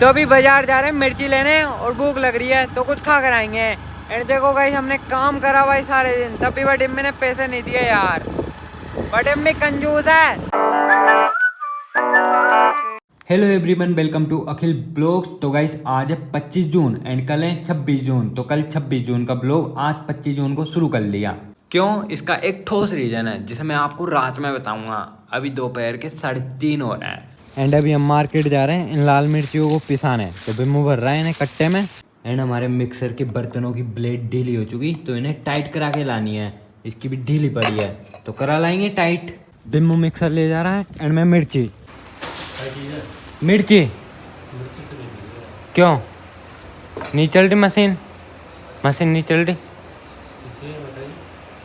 तो अभी बाजार जा रहे हैं मिर्ची लेने और भूख लग रही है तो कुछ खा कर आएंगे। एंड देखो गाइस हमने काम करा भाई सारे दिन, तब भी बट इम्मी ने पैसे नहीं दिए यार। बट इम्मी कंजूस है। Hello everyone, welcome to Akhil blogs. तो गाइस आज है 25 जून एंड कल है 26 जून। तो कल 26 जून का ब्लॉग आज 25 जून को शुरू कर लिया। क्यों? इसका एक ठोस रीजन है जिसे मैं आपको रात में बताऊंगा। अभी दोपहर के 3:30 हो रहे हैं एंड अभी हम मार्केट जा रहे हैं इन लाल मिर्चियों को पिसाने। तो बिम्मू भर रहा है इन्हें कट्टे में। एंड हमारे मिक्सर के बर्तनों की ब्लेड ढीली हो चुकी तो इन्हें टाइट करा के लानी है। इसकी भी ढीली पड़ी है तो करा लाएंगे टाइट। बिम्मू मिक्सर ले जा रहा है एंड मैं मिर्ची क्यों नहीं चल रही मशीन नहीं चल रही?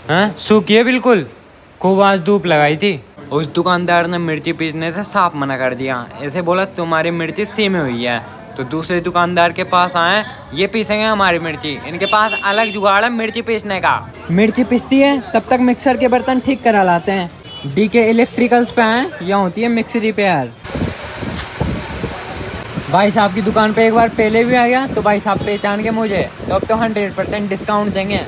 हाँ सूखी है बिल्कुल। खूब आज धूप लगाई थी। उस दुकानदार ने मिर्ची पीसने से साफ मना कर दिया। ऐसे बोला तुम्हारी मिर्ची सीमे हुई है। तो दूसरे दुकानदार के पास आए, ये पीसेंगे हमारी मिर्ची। इनके पास अलग जुगाड़ है मिर्ची पीसने का। मिर्ची पीसती है तब तक मिक्सर के बर्तन ठीक करा लाते हैं। डीके इलेक्ट्रिकल्स पे आए, यहाँ होती है मिक्सी रिपेयर। भाई साहब की दुकान पे एक बार पहले भी आ गया तो भाई साहब पहचान के मुझे, तो अब तो 100% डिस्काउंट देंगे।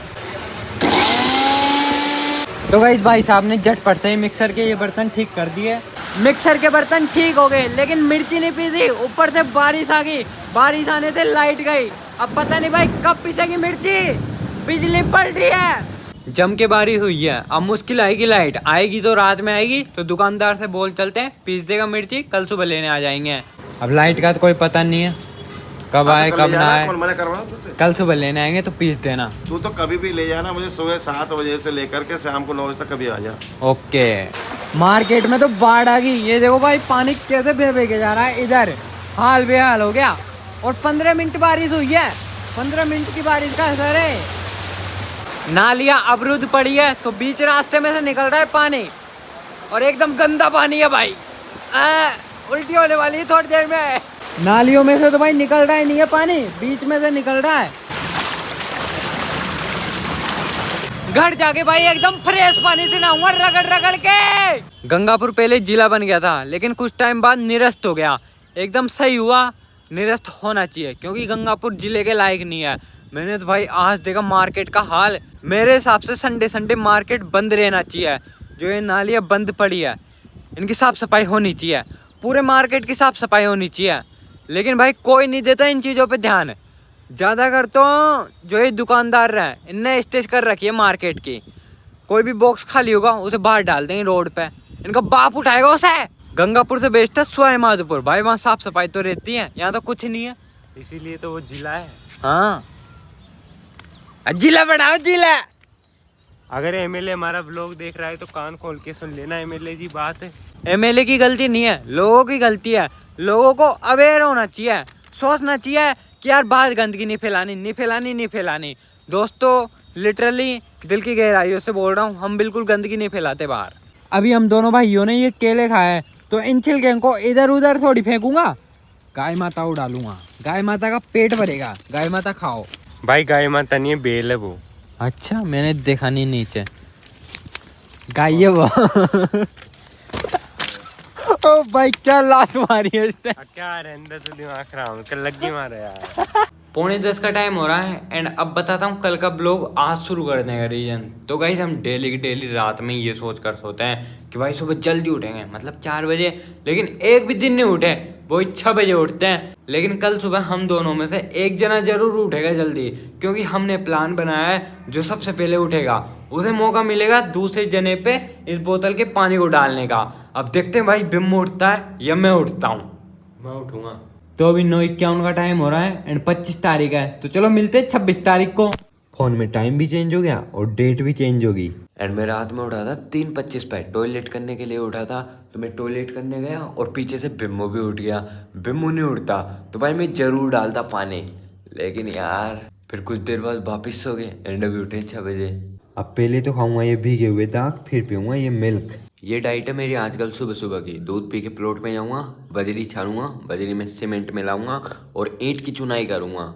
तो गाइस भाई साहब ने झटपट से ही मिक्सर के ये बर्तन ठीक कर दिए। मिक्सर के बर्तन ठीक हो गए लेकिन मिर्ची नहीं पीसी। ऊपर से बारिश आ गई, बारिश आने से लाइट गई। अब पता नहीं भाई कब पीसेगी मिर्ची। बिजली पड़ रही है, जम के बारिश हुई है। अब मुश्किल आएगी, लाइट आएगी तो रात में आएगी। तो दुकानदार से बोल चलते हैं पीस देगा मिर्ची, कल सुबह लेने आ जाएंगे। अब लाइट का तो कोई पता नहीं है कब आए कब ना आए। कल सुबह लेने आएंगे तो पीस देना। तू तो कभी भी ले जाना, मुझे सुबह 7 बजे से लेकर के शाम को 9 बजे तक कभी आ जा। ओके। मार्केट में तो बाढ़ आ गई। ये देखो भाई पानी कैसे बह के जा रहा है इधर। हाल बेहाल हो गया। और 15 मिनट बारिश हुई है। 15 मिनट की बारिश का असर है। नालियां अवरुद्ध पड़ी है तो बीच रास्ते में से निकल रहा है पानी और एकदम गंदा पानी है भाई। उल्टी होने वाली है थोड़ी देर में। नालियों में से तो भाई निकल रहा ही नहीं है पानी, बीच में से निकल रहा है। घर जाके भाई एकदम फ्रेश पानी से नहाऊंगा रगड़ रगड़ के। गंगापुर पहले जिला बन गया था लेकिन कुछ टाइम बाद निरस्त हो गया। एकदम सही हुआ, निरस्त होना चाहिए क्योंकि गंगापुर जिले के लायक नहीं है। मैंने तो भाई आज देखा मार्केट का हाल। मेरे हिसाब से संडे मार्केट बंद रहना चाहिए। जो ये नालियाँ बंद पड़ी है इनकी साफ सफाई होनी चाहिए। पूरे मार्केट की साफ सफाई होनी चाहिए। लेकिन भाई कोई नहीं देता इन चीज़ों पे ध्यान। ज़्यादा कर तो जो ये दुकानदार रहे इनने स्टेज कर रखी है मार्केट की। कोई भी बॉक्स खाली होगा उसे बाहर डाल देंगे रोड पे। इनका बाप उठाएगा उसे। गंगापुर से बेचता सवाई माधोपुर भाई, वहाँ साफ सफाई तो रहती है, यहाँ तो कुछ नहीं है। इसीलिए तो वो जिला है। हाँ जिला बढ़ाओ जिला। अगर एमएलए हमारा ब्लॉग देख रहा है तो कान खोल के सुन लेना, एमएलए की बात है। एमएलए की गलती नहीं है, लोगों की गलती है। लोगों को अवेयर होना चाहिए, सोचना चाहिए कि यार बाहर गंदगी नहीं फैलानी। दोस्तों लिटरली दिल की गहराइयों से बोल रहा हूँ, हम बिल्कुल गंदगी नहीं फैलाते बाहर। अभी हम दोनों भाइयों ने ये केले खाए तो इन छिलके को इधर उधर थोड़ी फेंकूंगा, गाय माता को डालूंगा। गाय माता का पेट भरेगा, गाय माता खाओ। भाई गाय माता नहीं है, बेल है वो। अच्छा मैंने देखा नहीं नीचे। गाय है वो। ओ भाई क्या लात मारी है इसने। क्या रहने तो दिमाग खराब कर लगी मारा यार। 9:45 का टाइम हो रहा है एंड अब बताता हूँ कल का ब्लॉग आज शुरू करने का रीजन। तो गाइस हम डेली रात में ये सोच कर सोते हैं कि भाई सुबह जल्दी उठेंगे, मतलब 4 बजे। लेकिन एक भी दिन नहीं उठे, वो 6 बजे उठते हैं। लेकिन कल सुबह हम दोनों में से एक जना जरूर उठेगा जल्दी, क्योंकि हमने प्लान बनाया है जो सबसे पहले उठेगा उसे मौका मिलेगा दूसरे जने पे इस बोतल के पानी को डालने का। अब देखते हैं भाई बिम्मू उठता है या मैं उठता हूँ। मैं उठूंगा। तो अभी 9:51 का टाइम हो रहा है एंड 25 तारीख है। तो चलो मिलते हैं 26 तारीख को। फोन में टाइम भी चेंज हो गया और डेट भी चेंज होगी। एंड मैं रात में उठा था 3:25 पे, टॉयलेट करने के लिए उठा था। तो मैं टॉयलेट करने गया और पीछे से बिम्मू भी उठ गया। बिम्मू नहीं उठता तो भाई मैं जरूर डालता पानी, लेकिन यार फिर कुछ देर बाद वापस सो गए एंड अभी उठे 6 बजे। अब पहले तो खाऊंगा ये भीगे हुए दाग, फिर पीऊंगा ये मिल्क। ये डाइट है मेरी आजकल सुबह सुबह की। दूध पी के प्लॉट में जाऊँगा, बजरी छानूंगा, बजरी में सीमेंट मिलाऊंगा और ईंट की चुनाई करूँगा।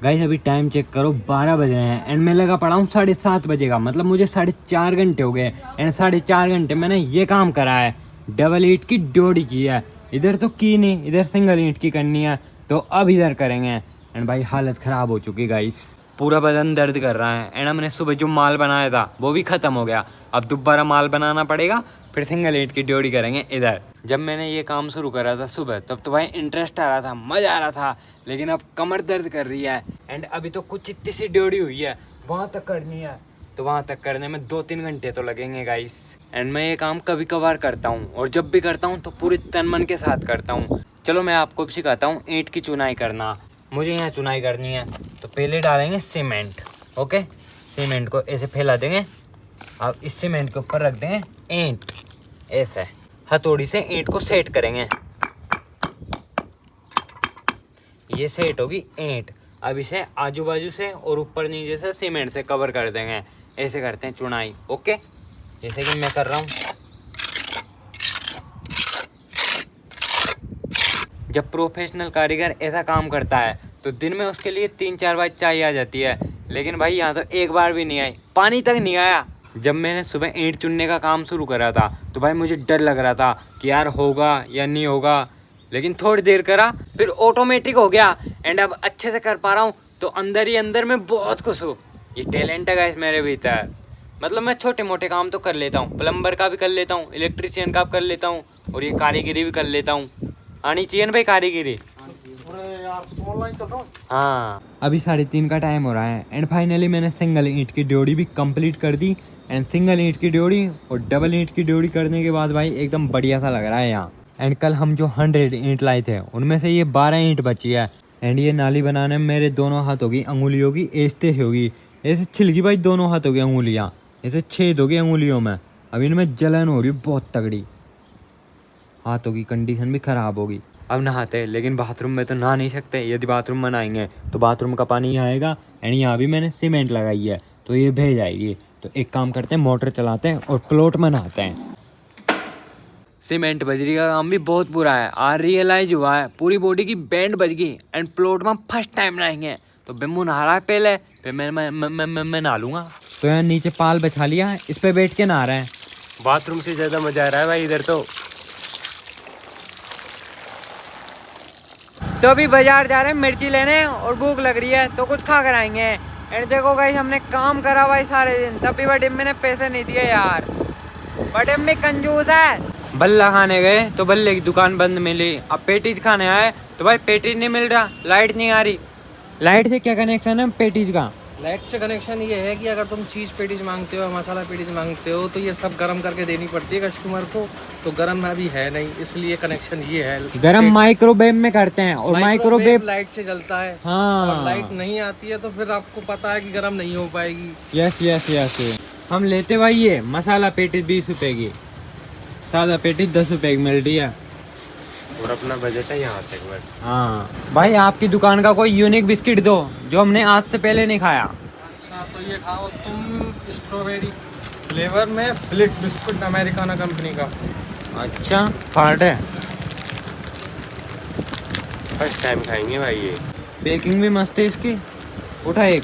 गाइस अभी टाइम चेक करो 12 बज रहे हैं एंड मैं लगा पड़ा हूँ 7:30 बजे का, मतलब मुझे 4.5 घंटे हो गए एंड 4.5 घंटे मैंने ये काम करा है, डबल ईंट की ड्योढ़ी की है। इधर तो की नहीं, इधर सिंगल ईंट की करनी है, तो अब इधर करेंगे। एंड भाई हालत ख़राब हो चुकी गाइस, पूरा बदन दर्द कर रहा है एंड हमने सुबह जो माल बनाया था वो भी ख़त्म हो गया। अब दोबारा माल बनाना पड़ेगा, फिर सिंगल ईंट की ड्योढ़ी करेंगे इधर। जब मैंने ये काम शुरू करा था सुबह तब तो भाई इंटरेस्ट आ रहा था, मज़ा आ रहा था, लेकिन अब कमर दर्द कर रही है एंड अभी तो कुछ इतनी सी ड्योढ़ी हुई है, वहाँ तक करनी है, तो वहाँ तक करने में 2-3 घंटे तो लगेंगे गाइस। एंड मैं ये काम कभी कभार करता हूँ और जब भी करता हूँ तो पूरे तन मन के साथ करता हूँ। चलो मैं आपको भी सिखाता हूँ ईंट की चुनाई करना। मुझे यहाँ चुनाई करनी है, तो पहले डालेंगे सीमेंट। ओके, सीमेंट को ऐसे फैला देंगे, अब इस सीमेंट के ऊपर रख देंगे ईंट, ऐसे हथौड़ी से ईंट को सेट करेंगे, ये सेट होगी ईंट। अब इसे आजू बाजू से और ऊपर नीचे से सीमेंट से कवर कर देंगे, ऐसे करते हैं चुनाई। ओके, जैसे कि मैं कर रहा हूँ। जब प्रोफेशनल कारीगर ऐसा काम करता है तो दिन में उसके लिए 3-4 बार चाय आ जाती है, लेकिन भाई यहाँ तो एक बार भी नहीं आई, पानी तक नहीं आया। जब मैंने सुबह ईंट चुनने का काम शुरू करा था तो भाई मुझे डर लग रहा था कि यार होगा या नहीं होगा, लेकिन थोड़ी देर करा फिर ऑटोमेटिक हो गया एंड अब अच्छे से कर पा रहा हूँ, तो अंदर ही अंदर मैं बहुत खुश हूँ। ये टैलेंट है गाइस मेरे भीतर। मतलब मैं छोटे मोटे काम तो कर लेता हूँ, प्लम्बर का भी कर लेता हूँ, इलेक्ट्रिशियन का भी कर लेता हूँ, और ये कारीगिरी भी कर लेता हूँ। आनी चाहिए ना भाई कारीगिरी। हाँ, अभी 3:30 का टाइम हो रहा है एंड फाइनली मैंने सिंगल ईंट की ड्योढ़ी भी कंप्लीट कर दी। एंड सिंगल ईंट की ड्योढ़ी और डबल ईंट की ड्योढ़ी करने के बाद भाई एकदम बढ़िया सा लग रहा है यहाँ। एंड कल हम जो 100 ईंट लाए थे उनमें से ये 12 ईंट बची है। एंड ये नाली बनाने में मेरे दोनों हाथों की अंगुलियों की ऐसे होगी, ऐसे छिलकी भाई दोनों हाथों की अंगुलियाँ, ऐसे छेद होगी अंगुलियों में। अभी इनमें जलन हो रही बहुत तगड़ी, हाथों की कंडीशन भी ख़राब होगी। अब नहाते हैं, लेकिन बाथरूम में तो नहा नहीं सकते, यदि बाथरूम में नहाएंगे तो बाथरूम का पानी यहाँ आएगा एंड यहाँ भी मैंने सीमेंट लगाई है तो ये भे जाएगी। तो एक काम करते हैं, मोटर चलाते हैं और प्लॉट में नहाते हैं। सीमेंट बजरी का काम भी बहुत बुरा है, आज रियलाइज हुआ है, पूरी बॉडी की बैंड बज गई एंड प्लॉट में फर्स्ट टाइम नहाएंगे। तो बिम्मू नहा रहा है पहले, फिर मैं नहा लूँगा। तो यहाँ नीचे पाल बिछा लिया है, इस पर बैठ के नहा रहे हैं। बाथरूम से ज़्यादा मज़ा आ रहा है भाई इधर तो अभी बाजार जा रहे हैं मिर्ची लेने और भूख लग रही है तो कुछ खा कर आएंगे। एंड देखो गाइस हमने काम करा भाई सारे दिन, तब भी बड़े अम्मी ने पैसे नहीं दिए यार, बड़े अम्मी कंजूस है। बल्ला खाने गए तो बल्ले की दुकान बंद मिली, अब पेटीज खाने आए तो भाई पेटीज नहीं मिल रहा, लाइट नहीं आ रही। लाइट से क्या कनेक्शन है पेटीज का? लाइट से कनेक्शन ये है कि अगर तुम चीज़ पेटीज मांगते हो, मसाला पेटीज मांगते हो, तो ये सब गर्म करके देनी पड़ती है कस्टमर को, तो गर्म अभी है नहीं, इसलिए कनेक्शन ये है। गरम माइक्रोवेव में करते हैं और माइक्रोवेव लाइट से जलता है। हाँ, और लाइट नहीं आती है तो फिर आपको पता है कि गर्म नहीं हो पाएगी। Yes yes yes. हम लेते भाई ये मसाला पेटीज 20 रुपए की, सादा पेटीज 10 रुपए की मिल रही है, और अपना बजट है यहाँ तक बस। हाँ भाई आपकी दुकान का कोई यूनिक बिस्किट दो जो हमने आज से पहले नहीं खाया। अच्छा तो ये खाओ तुम, स्ट्रॉबेरी फ्लेवर में फ्लिट बिस्कुट, अमेरिकाना कंपनी का। अच्छा फाट है, फर्स्ट टाइम खाएंगे भाई ये। पैकिंग भी मस्त है इसकी, उठा एक।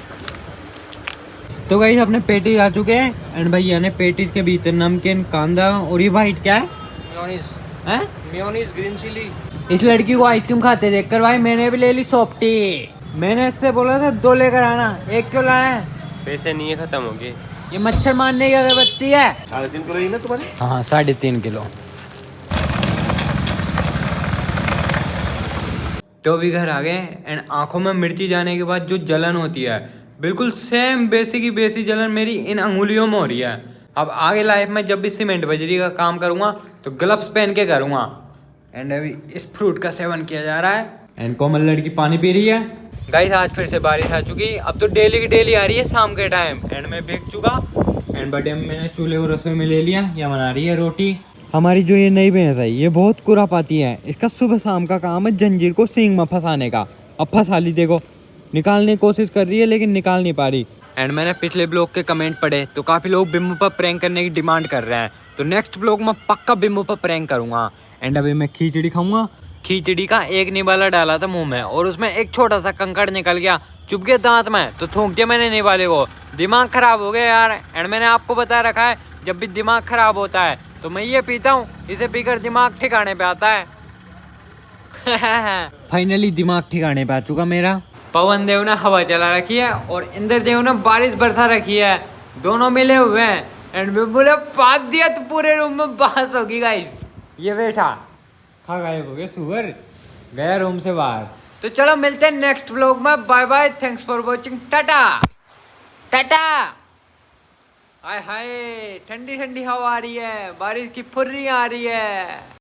तो गाइस अपने पेटीज आ चुके हैं एंड भैया ने पेटीज के भीतर नमकीन, कांदा और ये वाइट क्या है? मेयोनीज, हैं? Mayonnaise green chilli. इस लड़की को आइसक्रीम खाते देखकर भाई मैंने भी ले ली सॉफ्टी। मैंने इससे बोला था 2 लेकर आना, 1 क्यों लाया है? पैसे नहीं है, खत्म हो गए। ये मच्छर मारने की अगरबत्ती है। 3.5 किलो ही ना तुम्हारे? हाँ 3.5 किलो। तो भी घर आ गए एंड आंखों में मिर्ची जाने के बाद जो जलन होती है बिल्कुल सेम बेसी की बेसी जलन मेरी इन अंगुलियों में हो रही है। अब आगे लाइफ में जब भी सीमेंट बजरी का काम करूँगा तो ग्लव्स पहन के करूँगा। एंड अभी इस फ्रूट का सेवन किया जा रहा है एंड कोमल लड़की पानी पी रही है। गाइस आज फिर से बारिश आ चुकी, अब तो डेली की डेली आ रही है शाम के टाइम एंड मैं भीग चुका। एंड बटे मैंने चूल्हे को रसोई में ले लिया, यह बना रही है रोटी। हमारी जो ये नई भैंस है ये बहुत कुरा पाती है, इसका सुबह शाम का काम है जंजीर को सींग में फंसाने का। अब फंसा ली, देखो निकालने की कोशिश कर रही है लेकिन निकाल नहीं पा रही। एंड मैंने पिछले ब्लॉग के कमेंट पढ़े तो काफ़ी लोग बिम्बू पर प्रैंक करने की डिमांड कर रहे हैं, तो नेक्स्ट ब्लॉग में पक्का बिम्बू पर प्रैंक करूँगा। एंड अभी मैं खिचड़ी खाऊंगा, खिचड़ी का एक निवाला डाला था मुंह में और उसमें एक छोटा सा कंकड़ निकल गया, चुभ गया दांत में, तो थूक दिया मैंने निवाले को। दिमाग खराब हो गया यार। एंड मैंने आपको बता रखा है जब भी दिमाग खराब होता है तो मैं ये पीता हूँ, इसे पीकर दिमाग ठिकाने पे आता है। फाइनली दिमाग ठिकाने पे आ चुका मेरा। पवन देव ने हवा चला रखी है और इंद्र देव ने बारिश बरसा रखी है, दोनों मिले हुए हैं। एंड मैं बोला फाक दिया तो पूरे रूम में बास होगी गाइस। ये बैठा खा गायब हो गया, सुअर गया रूम से बाहर। तो चलो मिलते हैं नेक्स्ट व्लॉग में। Bye bye, thanks for watching, tata tata. हाय हाय ठंडी ठंडी हवा आ रही है, बारिश की फुर्री आ रही है।